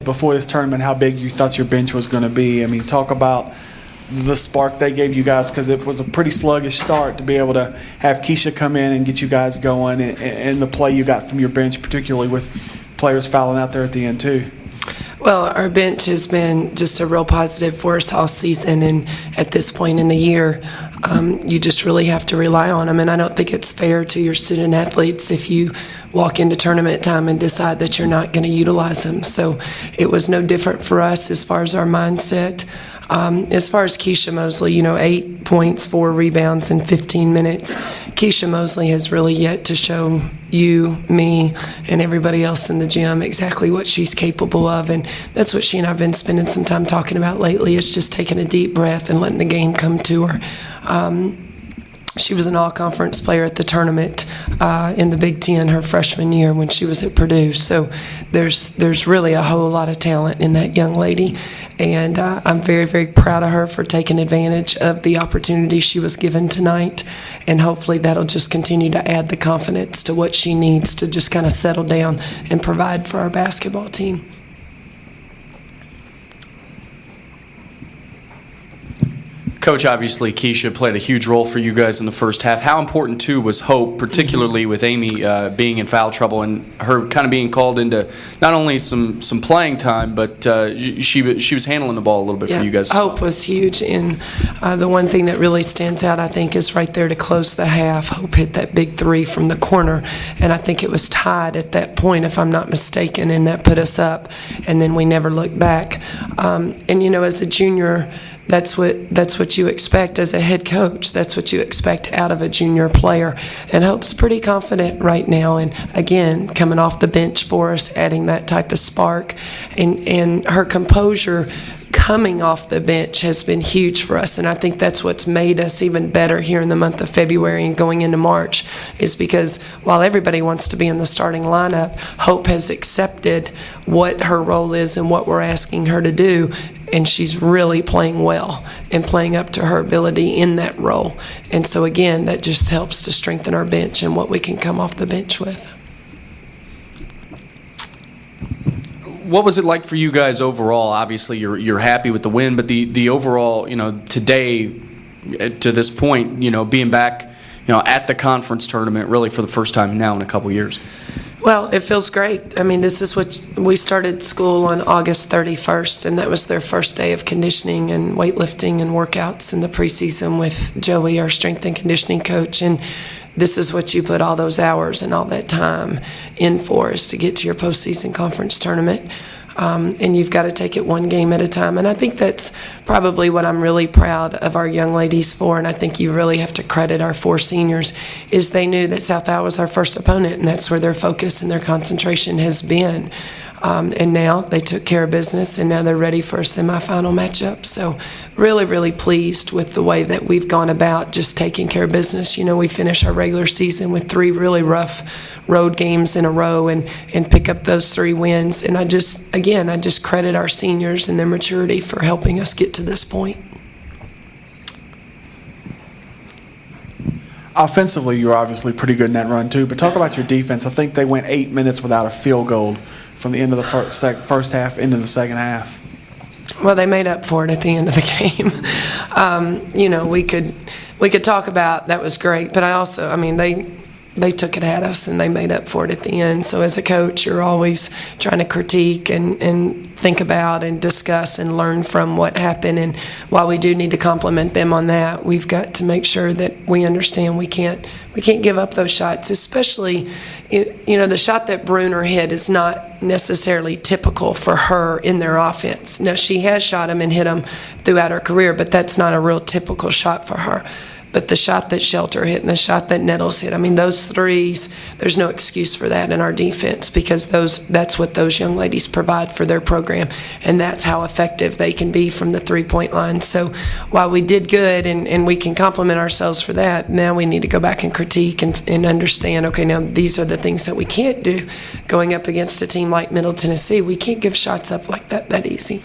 before this tournament how big you thought your bench was going to be. I mean, talk about the spark they gave you guys, because it was a pretty sluggish start to be able to have Keisha come in and get you guys going, and the play you got from your bench, particularly with players fouling out there at the end too. Well, our bench has been just a real positive for us all season, and at this point in the year, you just really have to rely on them. And I don't think it's fair to your student athletes if you walk into tournament time and decide that you're not going to utilize them. So it was no different for us as far as our mindset. As far as Keisha Mosley, 8 points, 4 rebounds in 15 minutes. Keisha Mosley has really yet to show you, me, and everybody else in the gym exactly what she's capable of, and that's what she and I have been spending some time talking about lately, is just taking a deep breath and letting the game come to her. She was an all-conference player at the tournament in the Big Ten her freshman year when she was at Purdue. So there's really a whole lot of talent in that young lady, and I'm very, very proud of her for taking advantage of the opportunity she was given tonight, and hopefully that'll just continue to add the confidence to what she needs to just kind of settle down and provide for our basketball team. Coach, obviously Keisha played a huge role for you guys in the first half. How important, too, was Hope, particularly with Amy being in foul trouble and her kind of being called into not only some playing time, but she was handling the ball a little bit for you guys? Hope was huge, and the one thing that really stands out, I think, is right there to close the half. Hope hit that big 3 from the corner, and I think it was tied at that point, if I'm not mistaken, and that put us up, and then we never looked back. And, as a junior, that's what you expect as a head coach. That's what you expect out of a junior player. And Hope's pretty confident right now. And again, coming off the bench for us, adding that type of spark. And her composure coming off the bench has been huge for us. And I think that's what's made us even better here in the month of February and going into March, is because while everybody wants to be in the starting lineup, Hope has accepted what her role is and what we're asking her to do. And she's really playing well and playing up to her ability in that role. And so, again, that just helps to strengthen our bench and what we can come off the bench with. What was it like for you guys overall? Obviously, you're happy with the win, but the overall, today, to this point, being back, at the conference tournament, really for the first time now in a couple years. Well, it feels great. I mean, this is what we started school on August 31st, and that was their first day of conditioning and weightlifting and workouts in the preseason with Joey, our strength and conditioning coach. And this is what you put all those hours and all that time in for, is to get to your postseason conference tournament. And you've got to take it one game at a time. And I think that's probably what I'm really proud of our young ladies for, and I think you really have to credit our 4 seniors, is they knew that South Iowa was our first opponent, and that's where their focus and their concentration has been. And now they took care of business, and now they're ready for a semifinal matchup. So really, really pleased with the way that we've gone about just taking care of business. We finish our regular season with 3 really rough road games in a row and pick up those 3 wins. And I just credit our seniors and their maturity for helping us get to this point. Offensively, you were obviously pretty good in that run too, but talk about your defense. I think they went 8 minutes without a field goal from the end of the first half into the second half. Well, they made up for it at the end of the game. We could talk about that was great, but they took it at us and they made up for it at the end. So as a coach, you're always trying to critique and think about and discuss and learn from what happened. And while we do need to compliment them on that, we've got to make sure that we understand we can't give up those shots, especially, the shot that Bruner hit is not necessarily typical for her in their offense. Now, she has shot them and hit them throughout her career, but that's not a real typical shot for her. But the shot that Shelter hit and the shot that Nettles hit, those threes, there's no excuse for that in our defense, because that's what those young ladies provide for their program, and that's how effective they can be from the three-point line. So while we did good and we can compliment ourselves for that, now we need to go back and critique and understand, okay, now these are the things that we can't do going up against a team like Middle Tennessee. We can't give shots up like that easy.